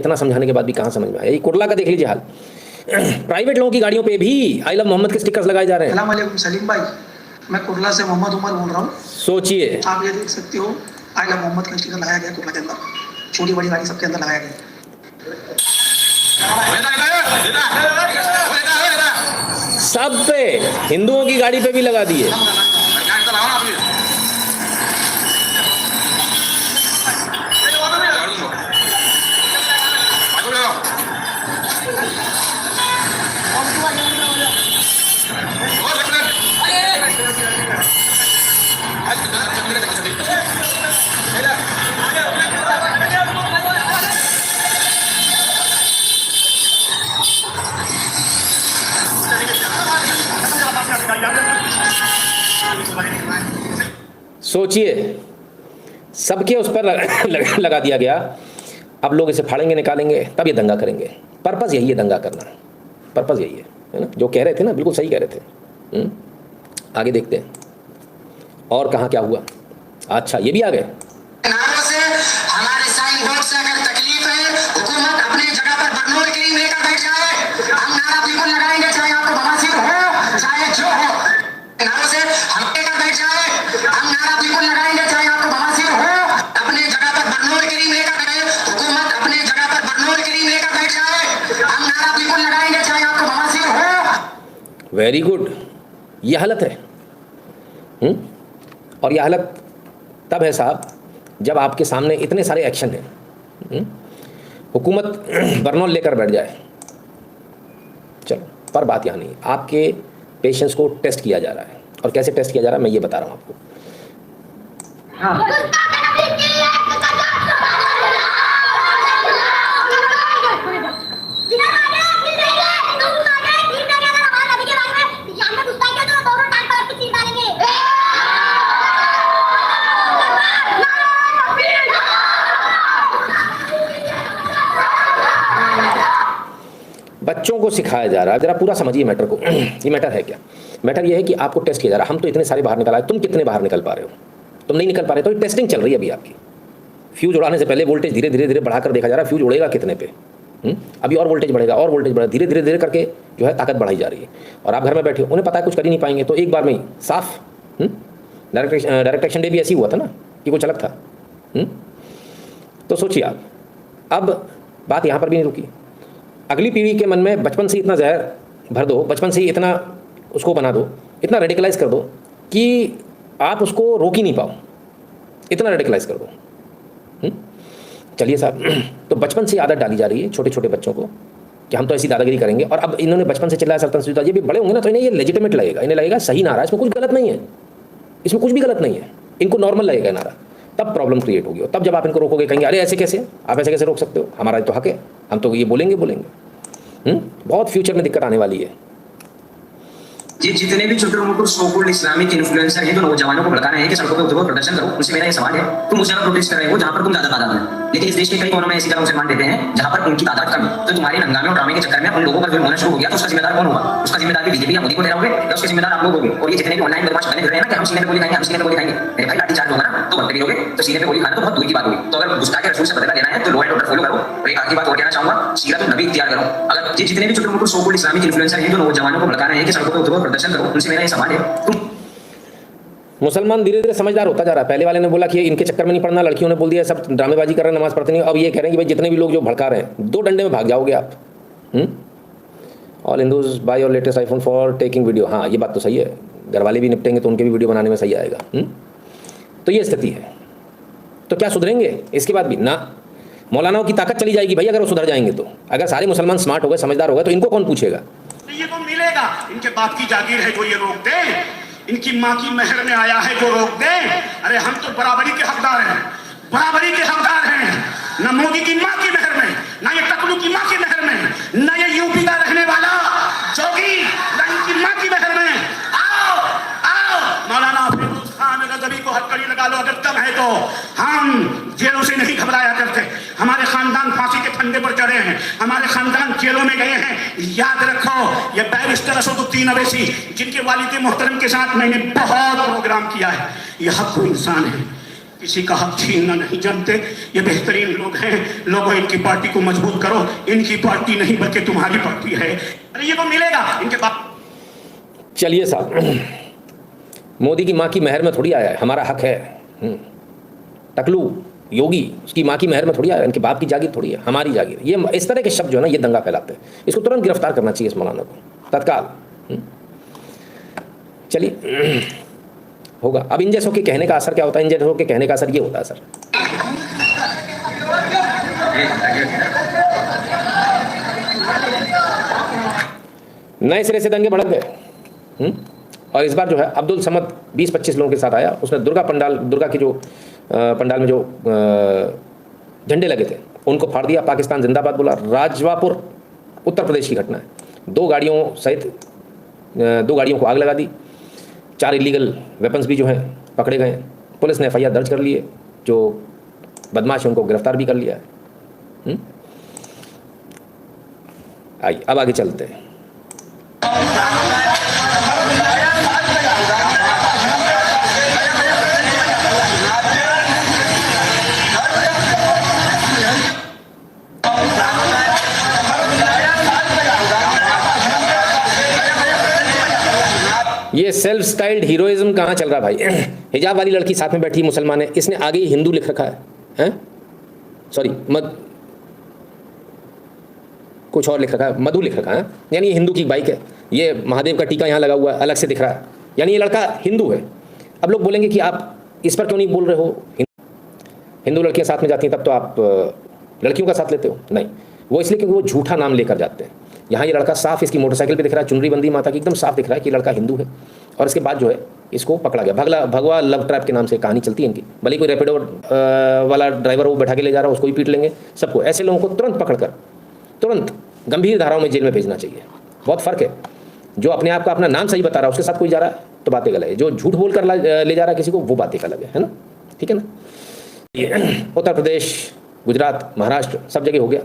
इतना समझाने के बाद भी कहाँ समझ में आया। ये कुर्ला का देख लीजिए हाल। प्राइवेट लोगों की गाड़ियों पे भी आई लव मोहम्मद के स्टिकर्स लगाए जा रहे हैं। अस्सलाम सलीम भाई, मैं कुर्ला से मोहम्मद उमर बोल रहा हूँ। सोचिए, आप ये देख सकते हो आई लव मोहम्मद का स्टिकर लगाया गया कुर्ला के अंदर, छोटी बड़ी गाड़ी सबके अंदर लगाया गया। सब पे, हिंदुओं की गाड़ी पे भी लगा दिए। सोचिए, सबके उस पर लगा दिया गया। अब लोग इसे फाड़ेंगे, निकालेंगे, तब ये दंगा करेंगे। पर्पस यही है दंगा करना, पर्पस यही है ना। जो कह रहे थे ना, बिल्कुल सही कह रहे थे। आगे देखते हैं और कहाँ क्या हुआ। अच्छा, ये भी आ गए। हमारे साइन बोर्ड से अगर तकलीफ है, हुकूमत अपनी जगह पर बरनोल क्रीम लेकर बैठ जाए, हम नारा बिल्कुल लगाएंगे, चाहे आपको बवासीर हो चाहे जो हो। नारों से हम लेकर बैठ जाए, हम नारा बिल्कुल लगाएंगे, चाहे आपको बवासीर हो। अपने जगह पर बरनोल क्रीम लेकर बैठे, हुकूमत अपनी जगह पर बरनोल क्रीम लेकर बैठ जाए, हम नारा बिल्कुल लगाएंगे, चाहे आपको बवासीर हो। Very good. ये हालत है। और यह हालत तब है साहब जब आपके सामने इतने सारे एक्शन हैं। हुकूमत बरनौल लेकर बैठ जाए, चलो, पर बात यहाँ नहीं। आपके पेशेंस को टेस्ट किया जा रहा है, और कैसे टेस्ट किया जा रहा है मैं ये बता रहा हूँ आपको। बच्चों को सिखाया जा रहा है, जरा पूरा समझिए मैटर को। ये मैटर है क्या? मैटर ये है कि आपको टेस्ट किया जा रहा है। हम तो इतने सारे बाहर निकल आए, तुम कितने बाहर निकल पा रहे हो? तुम नहीं निकल पा रहे, तो टेस्टिंग चल रही है अभी आपकी। फ्यूज उड़ाने से पहले वोल्टेज धीरे धीरे धीरे बढ़ाकर देखा जा रहा है, फ्यूज उड़ेगा कितने पे। अभी और वोल्टेज बढ़ेगा, और वोल्टेज बढ़ेगा, धीरे धीरे धीरे करके जो है ताकत बढ़ाई जा रही है। और आप घर में बैठे हो, उन्हें पता है कुछ कर ही नहीं पाएंगे, तो एक बार में ही साफ। डायरेक्ट एक्शन डे भी ऐसी हुआ था ना कि कुछ अलग था। तो सोचिए आप, अब बात यहाँ पर भी नहीं रुकी। अगली पीढ़ी के मन में बचपन से इतना जहर भर दो, बचपन से ही इतना उसको बना दो, इतना रेडिकलाइज कर दो कि आप उसको रोक ही नहीं पाओ, इतना रेडिकलाइज कर दो। चलिए साहब, तो बचपन से आदत डाली जा रही है छोटे छोटे बच्चों को कि हम तो ऐसी दादागिरी करेंगे। और अब इन्होंने बचपन से चिल्लाया सल्तनत सुल्तान, ये भी बड़े होंगे ना तो इन्हें ये लेजिटिमेट लगेगा, इन्हें लगेगा सही नारा, इसमें कुछ गलत नहीं है, इसमें कुछ भी गलत नहीं है, इनको नॉर्मल लगेगा नारा। तब प्रॉब्लम क्रिएट होगी। और तब जब आप इनको रोकोगे, कहेंगे अरे ऐसे कैसे, आप ऐसे कैसे रोक सकते हो, हमारा तो हक है, हम तो ये बोलेंगे। बहुत फ्यूचर में दिक्कत आने वाली है। ये जितने भी छोटे मोटे सो कॉल्ड इस्लामिक इन्फ्लुएंसर हैं जो नौजवानों को भड़का रहे हैं कि सड़कों पे उठो प्रदर्शन करो, उनसे मेरा ये सवाल है, तुम उस जगह प्रोटेस्ट कर रहे हो जहां पर तुम ज्यादा तादाद में, लेकिन इस देश के कई कोनों में ऐसी जगह मुसलमान रहते हैं जहां पर उनकी तादाद कम है। तो तुम्हारे हंगामे और ड्रामे के चक्कर में उन लोगों का जो होना शुरू हो गया, तो उसका जिम्मेदार कौन होगा? उसका जिम्मेदार भी बीजेपी या मोदी को ठहराओगे, या उसके जिम्मेदार आप लोग होगे? और ये जितने भी ऑनलाइन बदमाश बने रहे हैं ना कि हम सीने पे गोली खाएंगे, हम सीने पे गोली खाएंगे, मेरे भाई लाठी चार्ज होगा ना तो बनते भी होगे, तो सीने पे गोली खाना तो बहुत दूर की बात होगी। तो अगर गुस्ताखी रसूल से बदला लेना है तो लॉ एंड ऑर्डर फॉलो करो। और एक आखिरी बात और कहना चाहूंगा, सीरत नबी इख्तियार करो। अगर ये जितने भी छोटे मोटे सो कॉल्ड इस्लामिक इन्फ्लुएंसर हैं जो नौजवानों को भड़का रहे हैं कि सड़कों पे उठो प्रदर्शन करो, उनसे मेरा ये सवाल है, तुम मुसलमान धीरे धीरे समझदार होता जा रहा है। पहले वाले ने बोला कि इनके चक्कर में नहीं पड़ना, लड़कियों ने बोल दिया सब ड्रामेबाजी कर रहे हैं, नमाज पढ़ते नहीं। अब ये कह रहे हैं कि भाई जितने भी लोग जो भड़का रहे हैं, 2 डंडे में भाग जाओगे आप। All Hindus by your latest iPhone for taking video. हाँ, ये बात तो सही है, घर वाले भी निपटेंगे तो उनके भी वीडियो बनाने में सही आएगा। तो ये स्थिति है। तो क्या सुधरेंगे इसके बाद भी ना? मौलानाओं की ताकत चली जाएगी भाई अगर वो सुधर जाएंगे तो। अगर सारे मुसलमान स्मार्ट हो गए, समझदार हो गए, तो इनको कौन पूछेगा? ये तो मिलेगा, इनके बाप की जागीर है जो ये रोक दे, इनकी माँ की महर में आया है जो रोक दे। अरे हम तो बराबरी के हकदार हैं, बराबरी के हकदार हैं। न मोदी की माँ की महर में, न ये टकलू की माँ की महर में, न ये यूपी का रहने वाला जोगी, न इनकी माँ की महर में। आओ आओ, मौलाना फिरोज खान गजबी को हथकड़ी लगा लो अगर कम है तो। हम जेलों से नहीं घबराया करते, हमारे खानदान फांसी के फंदे पर चढ़े हैं, हमारे खानदान जेलों में गए हैं। याद रखो, ये बैरिस्टर असदुद्दीन अवैसी जिनके वालिद मोहतरम के साथ मैंने बहुत प्रोग्राम किया है, ये हक इंसान है किसी का हक छीनना नहीं जानते। ये बेहतरीन लोग हैं। लोगों, इनकी पार्टी को मजबूत करो। इनकी पार्टी नहीं बल्कि तुम्हारी पार्टी है। अरे ये तो मिलेगा इनके बाप। चलिए साहब, मोदी की माँ की महर में थोड़ी आया है, हमारा हक है। टकलू योगी उसकी माँ की महर में थोड़ी आया, इनके बाप की जागीर थोड़ी है, हमारी जागीर। ये इस तरह के शब्द जो है ना, ये दंगा फैलाते हैं। इसको तुरंत गिरफ्तार करना चाहिए इस मौलाना को तत्काल। चलिए होगा। अब इन जैसों के कहने का असर क्या होता है? इन जैसों के कहने का असर ये होता है सर, नए सिरे से दंगे भड़क गए। और इस बार जो है अब्दुल समद 20-25 लोगों के साथ आया। उसने दुर्गा की जो पंडाल में जो झंडे लगे थे उनको फाड़ दिया, पाकिस्तान जिंदाबाद बोला। राजवापुर उत्तर प्रदेश की घटना है। 2 गाड़ियों सहित 2 गाड़ियों को आग लगा दी। 4 इलीगल वेपन्स भी जो हैं पकड़े गए। पुलिस ने FIR दर्ज कर ली है। जो बदमाश है उनको गिरफ्तार भी कर लिया है। आइए अब आगे चलते हैं। ये सेल्फ स्टाइल्ड हीरोइज्म कहाँ चल रहा भाई? हिजाब वाली लड़की साथ में बैठी मुसलमान है, इसने आगे ही हिंदू लिख रखा है, सॉरी कुछ और लिख रखा है, मधु लिख रखा है। यानी ये हिंदू की बाइक है। ये महादेव का टीका यहाँ लगा हुआ है, अलग से दिख रहा है, यानी ये लड़का हिंदू है। अब लोग बोलेंगे कि आप इस पर क्यों नहीं बोल रहे हो? हिंदू लड़कियाँ साथ में जाती हैं तब तो आप लड़कियों का साथ लेते हो? नहीं, वो इसलिए क्योंकि वो झूठा नाम लेकर जाते हैं। यहाँ ये लड़का साफ इसकी मोटरसाइकिल पे दिख रहा है, चुनरी बंदी माता की, एकदम साफ दिख रहा है कि लड़का हिंदू है। और इसके बाद जो है इसको पकड़ा गया। भगवा लव ट्रैप के नाम से कहानी चलती है इनकी। भले कोई रैपिडो वाला ड्राइवर वो बैठा के ले जा रहा है, उसको भी पीट लेंगे सबको। ऐसे लोगों को तुरंत पकड़कर तुरंत गंभीर धाराओं में जेल में भेजना चाहिए। बहुत फ़र्क है। जो अपने आप का अपना नाम सही बता रहा है उसके साथ कोई जा रहा है तो बातें गलत है, जो झूठ बोल कर ले जा रहा है किसी को वो बातें अलग है ना? ठीक है ना? ये उत्तर प्रदेश, गुजरात, महाराष्ट्र सब जगह हो गया।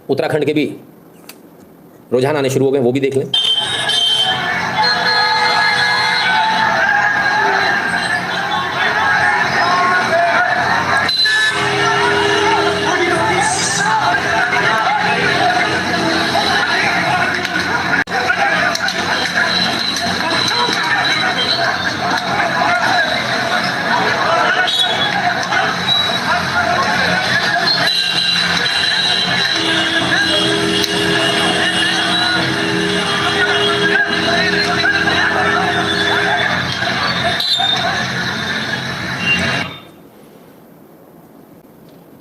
उत्तराखंड के भी रुझान आने शुरू हो गए, वो भी देख लें।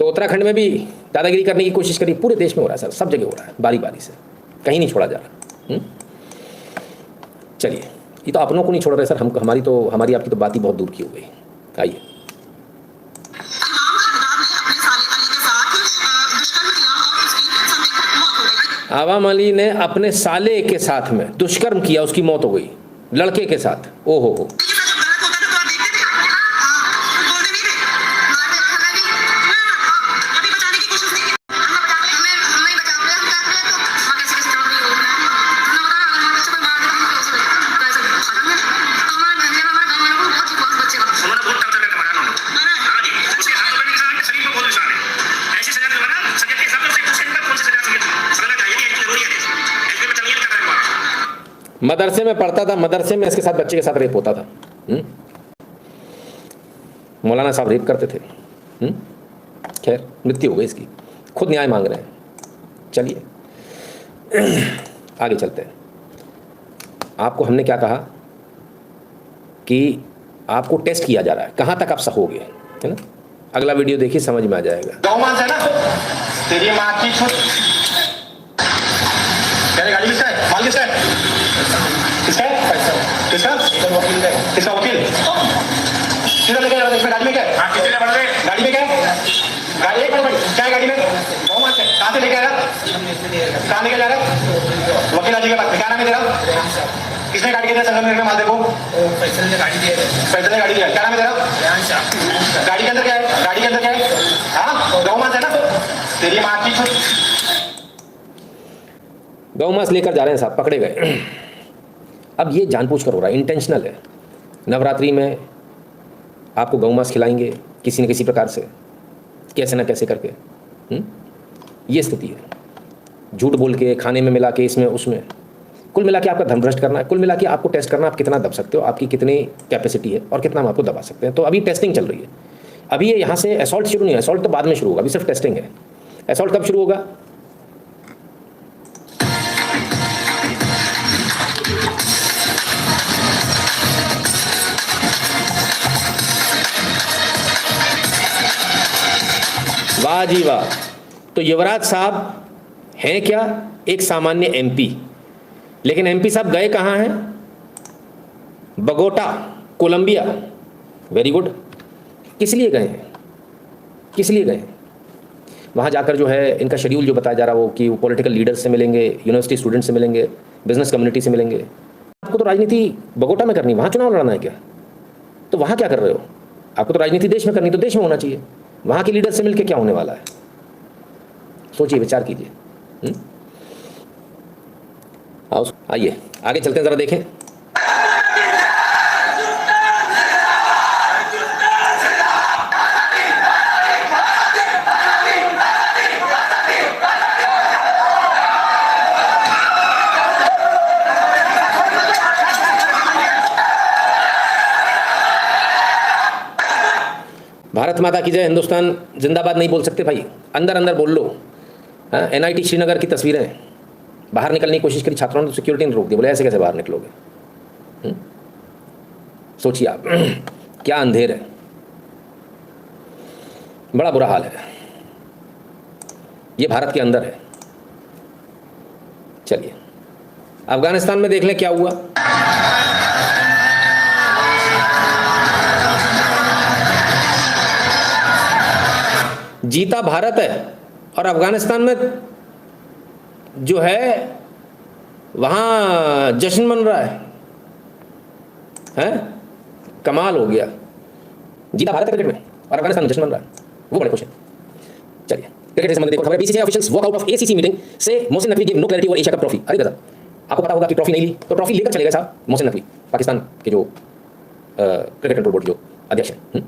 उत्तराखंड में भी दादागिरी करने की कोशिश करी। पूरे देश में हो रहा है सर, सब जगह हो रहा है, बारी बारी से, कहीं नहीं छोड़ा जा रहा। चलिए, ये तो अपनों को नहीं छोड़ रहे सर, हमारी आपकी तो बात ही बहुत दूर की हो गई। आइए, आवाम अली ने अपने साले के साथ में दुष्कर्म किया, उसकी मौत हो गई, लड़के के साथ। ओहो हो। मदरसे में पढ़ता था, मदरसे में इसके साथ बच्चे के साथ रेप होता था। मौलाना साहब रेप करते थे। खैर, मृत्यु हो गई इसकी, खुद न्याय मांग रहे हैं। चलिए आगे चलते हैं। आपको हमने क्या कहा कि आपको टेस्ट किया जा रहा है, कहाँ तक आप सहोगे, है ना? अगला वीडियो देखिए, समझ में आ जाएगा। गौमांस है ना, तेरी माँ की छुट। तेरी गाड़ी किसका है? माल किसका है? किसका है? किसका? किसका वकील? किधर लेके जा रहा है? इसमें गाड़ी में क्या है? हाँ, किसी ने बढ़ गए। गाड़ी में क्या है? गाड़ी एक बढ़ क्या है गाड़ी में? गौमांस है। कहाँ से लेके आ रहा? कहाँ लेके जा रहा है? वकील जी के पास। क्या नाम है तेरा? किसने गाड़ी दिया? संगम में माल देखो। फैसल ने गाड़ी दिया। फैसल ने गाड़ी दिया। क्या नाम है तेरा? गाड़ी के अंदर क्या है? गाड़ी के अंदर क्या है? हाँ, गौमांस है ना, तेरी माँ की छुट। गौमांस लेकर जा रहे हैं साहब, पकड़े गए। अब ये जानबूझकर हो रहा है, इंटेंशनल है। नवरात्रि में आपको गौ मांस खिलाएंगे किसी न किसी प्रकार से, कैसे ना कैसे करके। ये स्थिति है, झूठ बोल के, खाने में मिला के, इसमें उसमें, कुल मिला के आपका धन भ्रष्ट करना है। कुल मिला के आपको टेस्ट करना, आप कितना दब सकते हो, आपकी कितनी कैपेसिटी है और कितना हम आपको दबा सकते हैं। तो अभी टेस्टिंग चल रही है। अभी ये यहाँ से असॉल्ट शुरू नहीं है, असॉल्ट तो बाद में शुरू होगा, अभी सिर्फ टेस्टिंग है। असॉल्ट कब शुरू होगा? वाह जी वाह। तो युवराज साहब हैं क्या? एक सामान्य एमपी, लेकिन एमपी साहब गए कहाँ हैं? Bogota, Colombia. Very good. किस लिए गए हैं? किस लिए गए? वहाँ जाकर जो है इनका शेड्यूल जो बताया जा रहा हो कि वो पॉलिटिकल लीडर्स से मिलेंगे, यूनिवर्सिटी स्टूडेंट से मिलेंगे, बिजनेस कम्युनिटी से मिलेंगे। आपको तो राजनीति बगोटा में करनी, वहाँ चुनाव लड़ना है क्या? तो वहाँ क्या कर रहे हो? आपको तो राजनीति देश में करनी, तो देश में होना चाहिए। वहाँ के लीडर से मिलकर क्या होने वाला है? सोचिए, विचार कीजिए। आइए आगे चलते हैं, जरा देखें। भारत माता की जय, हिंदुस्तान जिंदाबाद नहीं बोल सकते भाई, अंदर अंदर बोल लो। NIT श्रीनगर की तस्वीरें, बाहर निकलने की कोशिश करी छात्रों ने, तो सिक्योरिटी ने रोक दिया, बोले ऐसे कैसे बाहर निकलोगे? सोचिए आप, क्या अंधेर है, बड़ा बुरा हाल है। ये भारत के अंदर है। चलिए अफगानिस्तान में देख लें क्या हुआ। जीता भारत है और अफगानिस्तान में जो है वहाँ जश्न मन रहा है, हैं? कमाल हो गया। जीता भारत है क्रिकेट में और अफगानिस्तान में जश्न मन रहा है, वो बड़े खुश हैं। चलिए क्रिकेट से संबंधित खबर है। BCCI officials walk out of ACC meeting से Mohsin Naqvi give no clarity over Asia Cup trophy. अरे दादा, आपको पता होगा कि ट्रॉफी नहीं ली तो ट्रॉफी लेकर चले गए साहब मोहसिन नकवी, पाकिस्तान के जो क्रिकेट कंट्रोल बोर्ड जो अध्यक्ष हैं।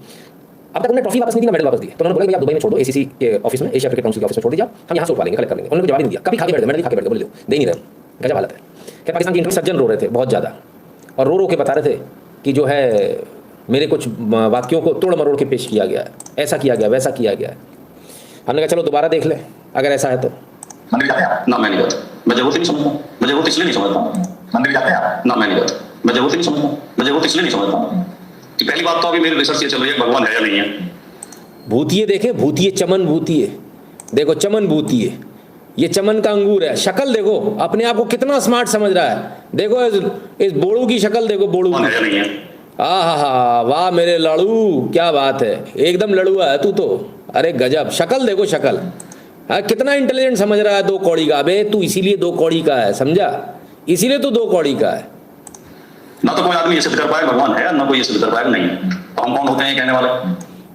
अब तक उन्होंने ट्रॉफी वापस नहीं दी, मेडल वापस दिए। तो उन्होंने बोला कि आप दुबई में छोड़ दो, ACC के ऑफिस में, एशिया क्रिकेट काउंसिल के ऑफिस में छोड़ दीजिए, हम यहाँ से उठवा लेंगे, कलेक्ट कर लेंगे। उन्होंने जवाब नहीं दिया, कभी खा के बैठ गए, मेडल खा के बैठ गए, बोले दे नहीं रहे, गजब हालत है। क्या पाकिस्तान के इंटरव्यू सज्जन रो रहे थे बहुत ज़्यादा, और रो रो के बता रहे थे कि जो है मेरे कुछ वाक्यों को तोड़ मरोड़ के पेश किया गया है, ऐसा किया गया, वैसा किया गया है। हमने कहा चलो दोबारा देख ले अगर ऐसा है तो। मंदिर जाते हैं? ना मैं नहीं जाता, मैं जरूरत नहीं समझता, मैं जरूरत इसलिए नहीं समझता। मंदिर जाते हैं? ना मैं नहीं जाता, मैं जरूरत नहीं समझता, मैं जरूरत इसलिए नहीं समझता कि पहली बात तो अभी मेरी रिसर्च ये चल रही है भगवान है या नहीं है। भूतिए देखे, भूतिए चमन, भूतिए देखो, चमन भूतिए, ये चमन का अंगूर है। शक्ल देखो, अपने आप को कितना स्मार्ट समझ रहा है। देखो इस बोड़ू की शक्ल देखो, बोड़ू की। आहा, वाह मेरे लड़ू, क्या बात है, एकदम लड़ुआ है तू तो। अरे गजब, शक्ल देखो, शक्ल। हाँ, कितना इंटेलिजेंट समझ रहा है 2 कौड़ी का। अबे तू इसीलिए 2 कौड़ी का है, समझा? इसीलिए तो 2 कौड़ी का है। ना तो कोई आदमी ये सिद्ध कर पाए भगवान है, ना कोई ये सिद्ध कर पाए नहीं है। तो हम कौन होते हैं कहने वाले?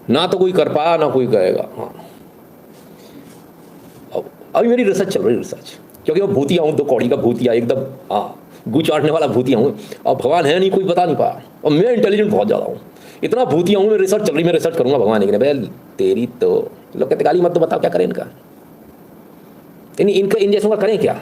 ना तो कोई कर पाया, ना कोई कहेगा। हाँ, अभी मेरी रिसर्च चल रही है, रिसर्च, क्योंकि मैं भूतिया हूँ, 2 कौड़ी का भूतिया, एकदम हाँ गू चाटने वाला भूतिया हूँ। और भगवान है नहीं, कोई बता नहीं पाया, और मैं इंटेलिजेंट बहुत ज़्यादा हूँ, इतना भूतिया हूँ। मैं रिसर्च चल रही, मैं रिसर्च करूँगा भगवान ही भाई तेरी। तो लोग कहते गाली मत तो बताओ क्या करें इनका, इन जैसों का करें क्या?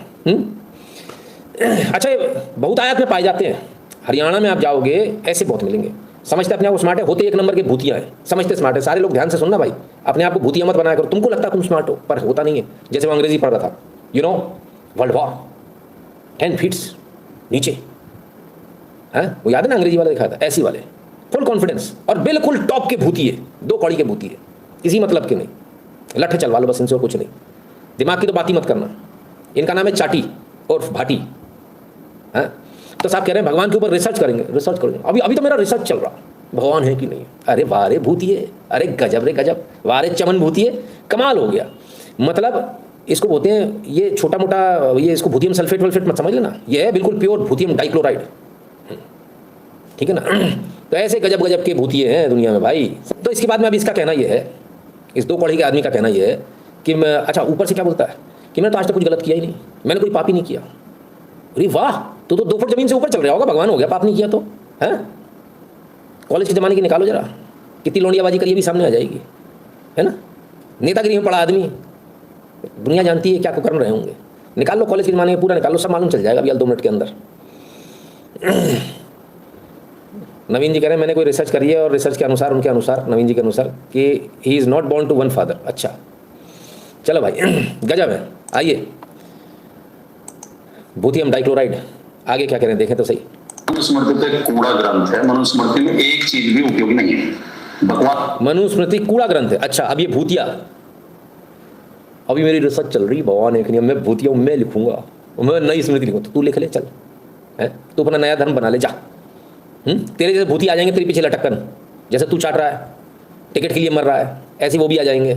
अच्छा, ये बहुत आयात में पाए जाते हैं। हरियाणा में आप जाओगे ऐसे बहुत मिलेंगे, समझते अपने आप को स्मार्ट है, होते 1 नंबर के भूतिया है, समझते स्मार्ट है। सारे लोग ध्यान से सुनना भाई, अपने आप को भूतिया मत बनाया करो। तुमको लगता है तुम स्मार्ट हो, पर होता नहीं है। जैसे वो अंग्रेजी पढ़ रहा था, वर्ल्ड वॉर 10 फीट नीचे, है वो याद है ना, अंग्रेजी वाला दिखाया था, ऐसी वाले फुल कॉन्फिडेंस और बिल्कुल टॉप के भूतिए, 2 कौड़ी के भूतिए, किसी मतलब के नहीं, लठ चलवा लो बस इनसे, और कुछ नहीं। दिमाग की तो बात ही मत करना। इनका नाम है चाटी और भाटी, है। तो साहब कह रहे हैं भगवान के ऊपर रिसर्च करेंगे, रिसर्च करेंगे। अभी तो मेरा रिसर्च चल रहा, भगवान है कि नहीं। अरे वाह रे भूतिए, अरे गजब रे गजब, वाह रे चमन भूतिए, कमाल हो गया। मतलब इसको बोलते हैं, ये छोटा मोटा ये इसको भूतियम सल्फेट वल्फेट मत समझ लेना, ये है बिल्कुल प्योर भूतियम डाइक्लोराइड, ठीक है ना। तो ऐसे गजब गजब के भूतिए हैं दुनिया में भाई। तो इसके बाद में अब इसका कहना ये है, इस 2 कौड़ी के आदमी का कहना ये है कि मैं, अच्छा ऊपर से क्या बोलता है कि मैंने तो आज तक कुछ गलत किया ही नहीं, मैंने कोई पाप ही नहीं किया। अरे वाह, तो 2 फुट जमीन से ऊपर चल रहा होगा, भगवान हो गया, पाप नहीं किया तो, है। कॉलेज के ज़माने की निकालो जरा, कितनी लौंडियाबाजी करिए भी सामने आ जाएगी, है ना। नेतागिरी में पड़ा आदमी, दुनिया जानती है क्या कुकर्म रहे होंगे। निकाल लो कॉलेज के ज़माने में, पूरा निकाल लो, सब मालूम चल जाएगा अभी 2 मिनट के अंदर। नवीन जी कह रहे हैं मैंने कोई रिसर्च करी है और रिसर्च के अनुसार, उनके अनुसार, नवीन जी के अनुसार, कि he is not born to one father. अच्छा चलो भाई, गजब है। आइए, भूथियम डाइक्लोराइड, आगे क्या कह रहे हैं देखें तो सही। मनुस्मृति एक कूड़ा ग्रंथ है, मनुस्मृति में एक चीज भी उपयोगी नहीं है, भगवान। मनुस्मृति कूड़ा ग्रंथ है। अच्छा, अब ये भूतिया, अभी मेरी रिसर्च चल रही, भगवान एक नहीं, मैं भूतिया मैं लिखूंगा, मैं नई स्मृति लिखूंगा। तो तू लिख ले, चल है, तू अपना नया धर्म बना ले, जा। तेरे जैसे भूती आ जाएंगे तेरे पीछे लटकन, जैसे तू चाट रहा है, टिकट के लिए मर रहा है, ऐसे वो भी आ जाएंगे।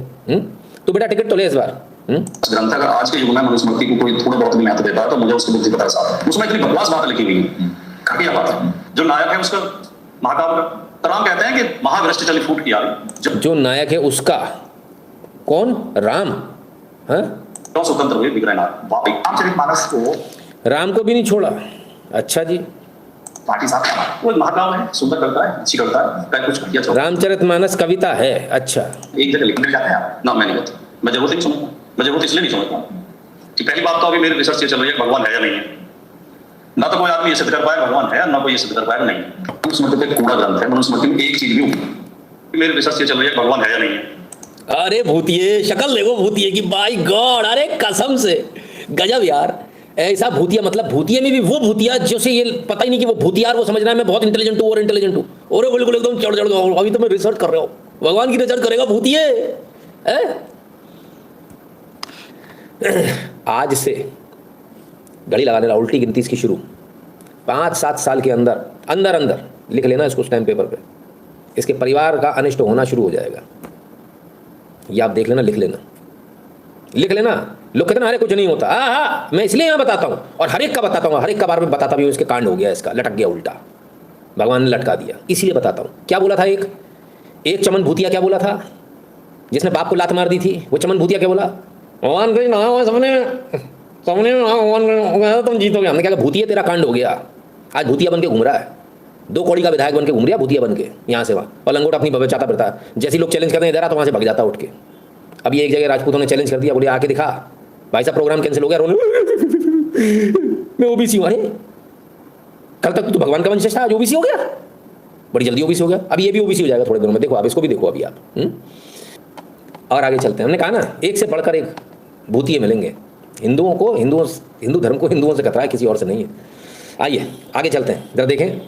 तो बेटा टिकट तो ले इस बार। ग्रंथ अगर आज के युग में मनुस्मृति को कोई थोड़ा बहुत भी महत्व देता है तो मुझे उसकी बुद्धि पता साफ है। उसमें इतनी बकवास बात लिखी हुई है, घटिया बात। जो नायक है उसका महाकाव्य का राम कहते हैं कि महावृष्टि चली फूट किया, जो नायक है उसका कौन? राम। हाँ, स्वतंत्र हुए विग्रहनाथ रामचरितमानस को, राम को भी नहीं छोड़ा। अच्छा जी, पार्टी साहब वो महाकाव्य है, सुंदर करता है, अच्छी करता है, कुछ किया। रामचरितमानस कविता है। अच्छा, एक जगह लिख जाते हैं ना, मैं नहीं कहता, मैं जरूरत नहीं समझता, मैं जरूरत इसलिए नहीं समझता कि पहली बात तो अभी मेरी रिसर्च ये चल रही है भगवान है या नहीं है। ना तो कोई आदमी ये सिद्ध कर पाएगा भगवान है, ना कोई ये सिद्ध कर पाएगा नहीं। मनुस्मृति एक कूड़ा ग्रंथ है, मनुस्मृति में एक चीज भी, मेरी रिसर्च ये चल रही है भगवान है या नहीं है। अरे भूतिये, शक्ल देखो भूतिये की, बाय गॉड, अरे कसम से गजब यार। ऐसा भूतिया, मतलब भूतिया में भी वो भूतिया जैसे ये पता ही नहीं कि वो भूतिया, वो समझ रहा है मैं बहुत इंटेलिजेंट हूँ और इंटेलिजेंट हूँ, और बिल्कुल एकदम चढ़ चढ़ दो, अभी तो मैं रिसर्च कर रहा हूँ, भगवान की रिसर्च करेगा भूतिये। आज से घड़ी लगा देना, उल्टी गिनती इसकी शुरू। 5-7 साल के अंदर अंदर अंदर लिख लेना इसको स्टैम्प पेपर पे, इसके परिवार का अनिष्ट होना शुरू हो जाएगा। ये आप देख लेना, लिख लेना, लिख लेना। लोग कहते हैं अरे कुछ नहीं होता। हाँ, मैं इसलिए यहाँ बताता हूँ और हर एक का बताता हूँ, हर एक का बार में बताता भी हूँ, इसके कांड हो गया, इसका लटक गया उल्टा, भगवान ने लटका दिया, इसीलिए बताता हूँ। क्या बोला था एक चमन भूतिया, क्या बोला था जिसने बाप को लात मार दी थी? वो चमन भूतिया क्या बोला? भगवान कहीं ना हो, सबने तुम जीतोगे। हमने क्या कहा? भूतिया तेरा कांड हो गया। आज भूतिया बन के घूम रहा है, 2 कौड़ी का विधायक बन के घूम रहा है, भूतिया बन के यहाँ से वहाँ, और लंगोट अपनी बचाता फिरता है। जैसे लोग चैलेंज करते हैं इधर आ, तो वहाँ से भाग जाता उठ के। अभी एक जगह राजपूतों ने चैलेंज कर दिया, बोले आके दिखा। भाई साहब प्रोग्राम कैंसिल हो गया, रोने मैं ओबीसी हूँ। अरे कल तक तो भगवान का वंशज था, आज ओबीसी हो गया, बड़ी जल्दी ओबीसी हो गया। अब ये भी ओबीसी हो जाएगा थोड़े दिनों में, देखो आप इसको भी देखो अभी आप। और आगे चलते हैं। हमने कहा ना, एक से बढ़कर एक भूतिये मिलेंगे। हिंदुओं को, हिंदू धर्म को हिंदुओं से खतरा है, किसी और से नहीं है। आइए आगे चलते हैं, जरा देखें।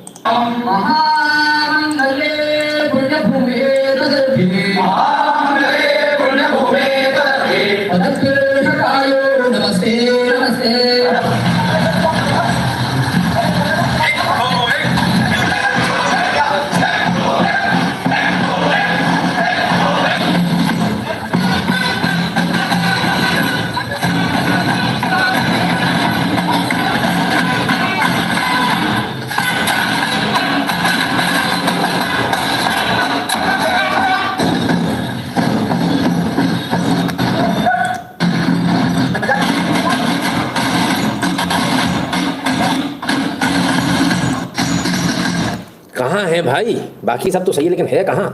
कहाँ है भाई? बाकी सब तो सही है, लेकिन है कहाँ?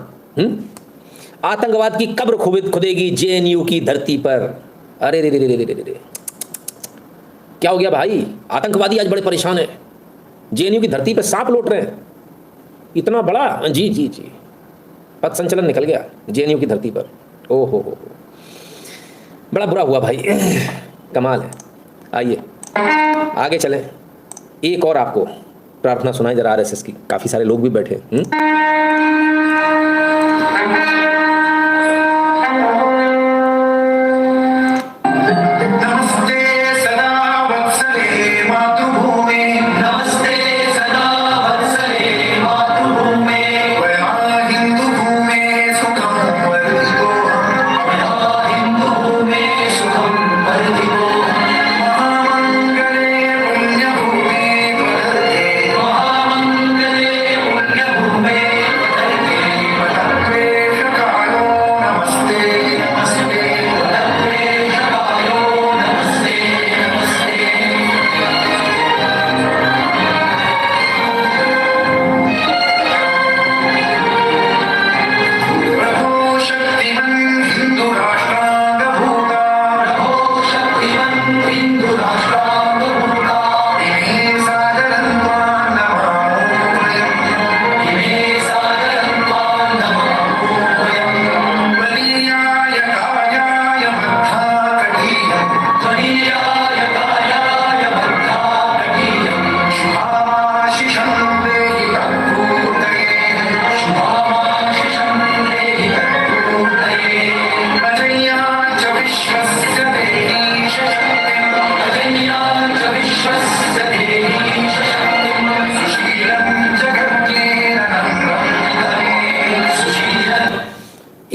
आतंकवाद की कब्र खुदेगी जेएनयू की धरती पर। अरे रे रे रे रे रे रे, क्या हो गया भाई? आतंकवादी आज बड़े परेशान है, जेएनयू की धरती पर सांप लौट रहे हैं, इतना बड़ा। जी जी जी, पथ संचलन निकल गया जेएनयू की धरती पर। ओ हो, बड़ा बुरा हुआ भाई, कमाल है। आइए आगे चलें, एक और आपको प्रार्थना सुनाई जरा आरएसएस की, काफी सारे लोग भी बैठे।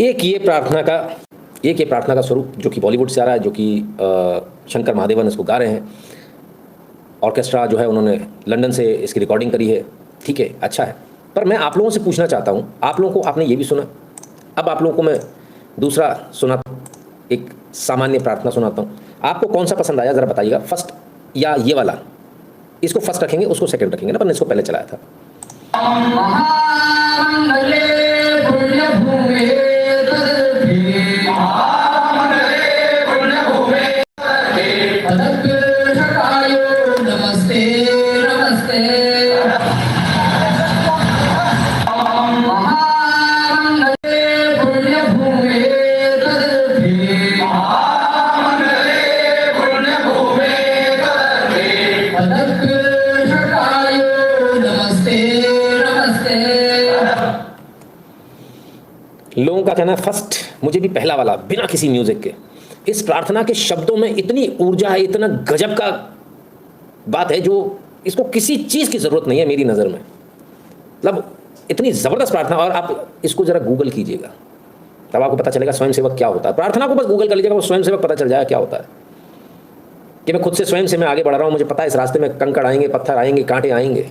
एक ये प्रार्थना का स्वरूप जो कि बॉलीवुड से आ रहा है, जो कि शंकर महादेवन इसको गा रहे हैं। ऑर्केस्ट्रा जो है उन्होंने लंदन से इसकी रिकॉर्डिंग करी है, ठीक है, अच्छा है। पर मैं आप लोगों से पूछना चाहता हूँ, आप लोगों को आपने ये भी सुना, अब आप लोगों को मैं दूसरा सुनाता हूँ, एक सामान्य प्रार्थना सुनाता हूँ। आपको कौन सा पसंद आया ज़रा बताइएगा, फर्स्ट या ये वाला? इसको फर्स्ट रखेंगे, उसको सेकंड रखेंगे ना, पर इसको पहले चलाया था। लोगों का कहना है फर्स्ट, मुझे भी पहला वाला बिना किसी म्यूजिक के। इस प्रार्थना के शब्दों में इतनी ऊर्जा है, इतना गजब का बात है, जो इसको किसी चीज़ की ज़रूरत नहीं है मेरी नज़र में। मतलब इतनी ज़बरदस्त प्रार्थना, और आप इसको ज़रा गूगल कीजिएगा, तब आपको पता चलेगा स्वयंसेवक क्या होता है। प्रार्थना को बस गूगल कर लीजिएगा, वो स्वयंसेवक पता चल जाएगा क्या होता है। कि मैं खुद से स्वयं से मैं आगे बढ़ रहा हूँ, मुझे पता है इस रास्ते में कंकड़ आएंगे, पत्थर आएंगे, कांटे आएंगे,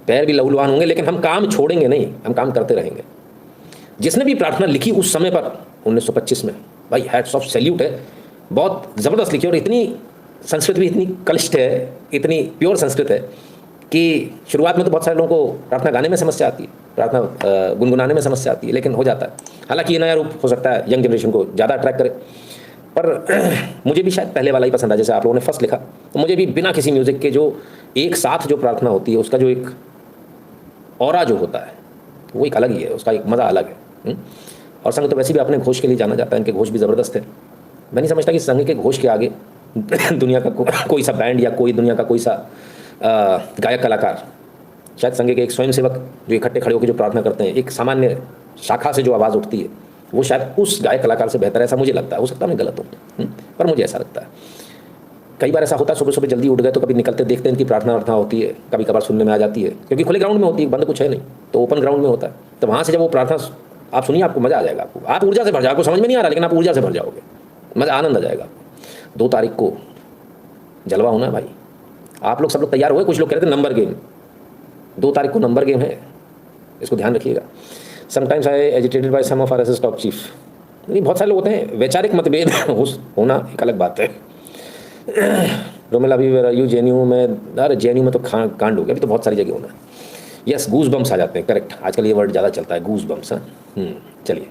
पैर भी लहूलुहान होंगे, लेकिन हम काम छोड़ेंगे नहीं, हम काम करते रहेंगे। जिसने भी प्रार्थना लिखी उस समय पर 1925 में, भाई हैट्स ऑफ, सैल्यूट है, बहुत ज़बरदस्त लिखी। और इतनी संस्कृत भी इतनी कलिष्ठ है, इतनी प्योर संस्कृत है कि शुरुआत में तो बहुत सारे लोगों को प्रार्थना गाने में समस्या आती है, प्रार्थना गुनगुनाने में समस्या आती है, लेकिन हो जाता है। हालांकि ये नया रूप हो सकता है यंग जनरेशन को ज़्यादा अट्रैक्ट करे, पर मुझे भी शायद पहले वाला ही पसंद है। जैसे आप लोगों ने फर्स्ट लिखा, तो मुझे भी बिना किसी म्यूज़िक के जो एक साथ जो प्रार्थना होती है, उसका जो एक ऑरा जो होता है वो एक अलग ही है, उसका एक मज़ा अलग है। और संघ तो वैसे भी अपने घोष के लिए जाना जाता है, इनके घोष भी ज़बरदस्त है। मैं नहीं समझता कि संघ के घोष के आगे दुनिया का कोई सा बैंड या कोई दुनिया का कोई सा गायक कलाकार, शायद संघ के एक स्वयंसेवक जो इकट्ठे खड़े होकर जो प्रार्थना करते हैं, एक सामान्य शाखा से जो आवाज़ उठती है, वो शायद उस गायक कलाकार से बेहतर है, ऐसा मुझे लगता है। हो सकता है मैं गलत हूँ, पर मुझे ऐसा लगता है। कई बार ऐसा होता है, सुबह सुबह जल्दी उठ गए तो कभी निकलते देखते हैं इनकी प्रार्थना वार्थना होती है, कभी कभार सुनने में आ जाती है, क्योंकि खुले ग्राउंड में होती है, बंद कुछ है नहीं, तो ओपन ग्राउंड में होता है। तो वहाँ से जब वो प्रार्थना आप सुनिए, आपको मज़ा आ जाएगा, आप ऊर्जा से भर जाओगे। आपको समझ में नहीं आ रहा, लेकिन आप ऊर्जा से भर जाओगे, मज़ा आनंद आ जाएगा। 2 तारीख को जलवा होना है भाई, आप लोग सब लोग तैयार हुए। कुछ लोग कह रहे थे नंबर गेम, 2 तारीख को नंबर गेम है, इसको ध्यान रखिएगा। Sometimes I agitated by some of R SS top chief, नहीं बहुत सारे लोग होते हैं, वैचारिक मतभेद होना एक अलग बात है। रोमेला अभी यू जेएनयू में, अरे जेएनयू में तो कांड हो गया, अभी तो बहुत सारी जगह होना है। यस, गूज बम्स आ जाते हैं, करेक्ट, आजकल ये वर्ड ज़्यादा चलता है, गूज बम्स। हाँ, चलिए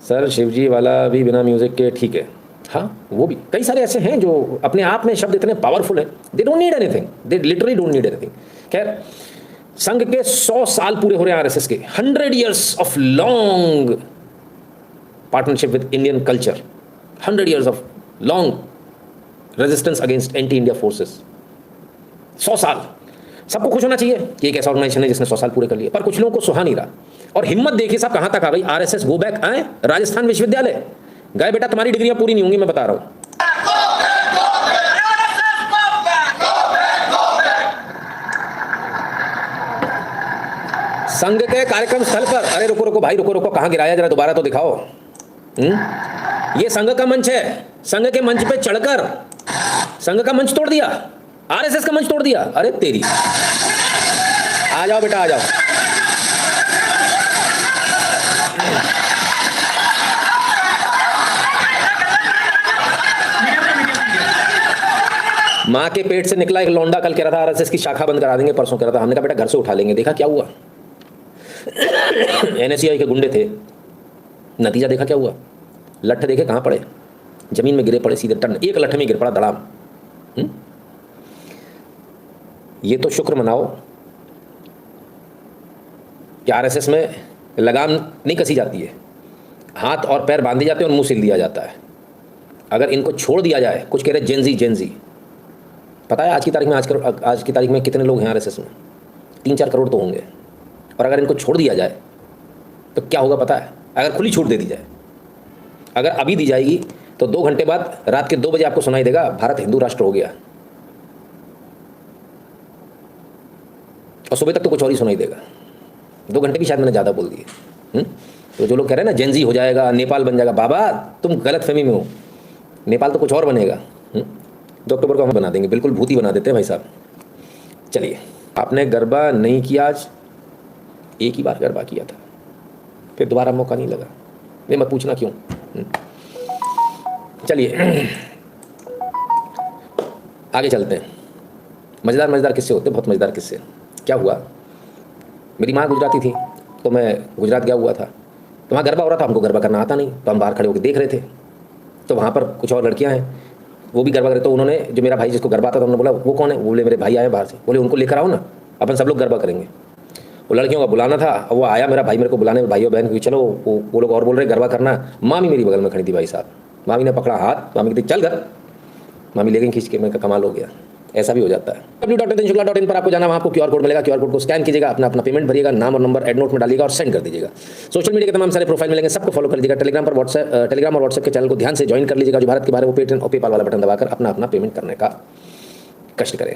सर, शिवजी वाला भी बिना म्यूज़िक के ठीक है। हाँ, वो भी कई सारे ऐसे हैं जो अपने आप में शब्द इतने पावरफुल हैं, they don't need anything, they literally don't need anything. खैर, संघ के 100 साल पूरे हो रहे हैं आरएसएस के, 100 years of long partnership with Indian culture, 100 years of long resistance against anti India forces. 100 साल, सबको खुश होना चाहिए कि एक ऐसा ऑर्गेनाइजेशन है जिसने 100 साल पूरे कर लिए। पर कुछ लोगों को सुहा नहीं रहा, और हिम्मत देखिए साहब कहाँ तक आ गई। आरएसएस गो बैक आए, राजस्थान विश्वविद्यालय गए, बेटा तुम्हारी डिग्रियां पूरी नहीं होंगी, मैं बता रहा हूं। संघ के कार्यक्रम स्थल पर, अरे रुको रुको भाई, रुको रुको, कहाँ गिराया, जरा दोबारा तो दिखाओ। ये संघ का मंच है, संघ के मंच पे चढ़कर संघ का मंच तोड़ दिया, आरएसएस का मंच तोड़ दिया। अरे तेरी, आ जाओ बेटा, आ जाओ। माँ के पेट से निकला एक लौंडा कल कह रहा था आरएसएस की शाखा बंद करा देंगे, परसों कह रहा था। हमने कहा बेटा घर से उठा लेंगे, देखा क्या हुआ। एनएसयूआई के गुंडे थे, नतीजा देखा क्या हुआ, लट्ठ देखे कहाँ पड़े। जमीन में गिरे पड़े सीधे टन, एक लठे में गिर पड़ा धड़ाम। ये तो शुक्र मनाओ कि आरएसएस में लगाम नहीं कसी जाती है, हाथ और पैर बांधे जाते हैं और मुंह सिल दिया जाता है। अगर इनको छोड़ दिया जाए, कुछ कह रहे जेनजी, पता है आज की तारीख में कितने लोग हैं आरएसएस में? 3-4 करोड़ तो होंगे। और अगर इनको छोड़ दिया जाए तो क्या होगा पता है? अगर खुली छूट दे दी जाए, अगर अभी दी जाएगी तो 2 घंटे बाद रात के 2 बजे आपको सुनाई देगा भारत हिंदू राष्ट्र हो गया, और सुबह तक तो कुछ और ही सुनाई देगा। 2 घंटे भी शायद मैंने ज़्यादा बोल दिए। तो जो लोग कह रहे हैं ना जेनजी हो जाएगा, नेपाल बन जाएगा, बाबा तुम गलत फहमी में हो। नेपाल तो कुछ और बनेगा। 2 अक्टूबर को हम बना देंगे, बिल्कुल भूत ही बना देते हैं भाई साहब। चलिए, आपने गरबा नहीं किया, आज एक ही बार गरबा किया था, फिर दोबारा मौका नहीं लगा। ये मत पूछना क्यों। चलिए आगे चलते हैं। मज़ेदार किस्से होते, बहुत मज़ेदार किस्से। क्या हुआ, मेरी माँ गुजराती थी तो मैं गुजरात गया हुआ था, तो वहाँ गरबा हो रहा था। हमको गरबा करना आता नहीं, तो हम बाहर खड़े होकर देख रहे थे। तो वहाँ पर कुछ और लड़कियाँ हैं, वो भी गरबा करे। तो उन्होंने, जो मेरा भाई जिसको गरबा आता था, उन्होंने बोला वो कौन है? बोले मेरे भाई आए बाहर से। बोले उनको लेकर आओ ना, अपन सब लोग गरबा करेंगे। वो लड़कियों का बुलाना था, वो आया मेरा भाई मेरे को बुलाने, भाइयों बहन की चलो। वो लोग और बोल रहे गरबा करना। मामी मेरी बगल में खड़ी थी भाई साहब, मामी ने पकड़ा हाथ, मामी कहती चल घर, मामी ले गई खींच के। मैं कमाल हो गया, ऐसा भी हो जाता है। www.shukla.in पर आपको जाना, वहाँ आपको QR कोड मिलेगा। QR कोड को स्कैन कीजिएगा, अपना पेमेंट भरिएगा, नाम और नंबर एड नोट में डालिएगा और सेंड कर दीजिएगा। सोशल मीडिया के तमाम सारे प्रोफाइल मिलेंगे, सबको फॉलो कर लीजिएगा। टेलीग्राम और व्हाट्सएप के चैनल को ध्यान से ज्वाइन कर लीजिएगा। जो भारत के बाहर है वो पेटीएम और पेपाल वाला बटन दबाकर अपना पेमेंट करने का कष्ट करें।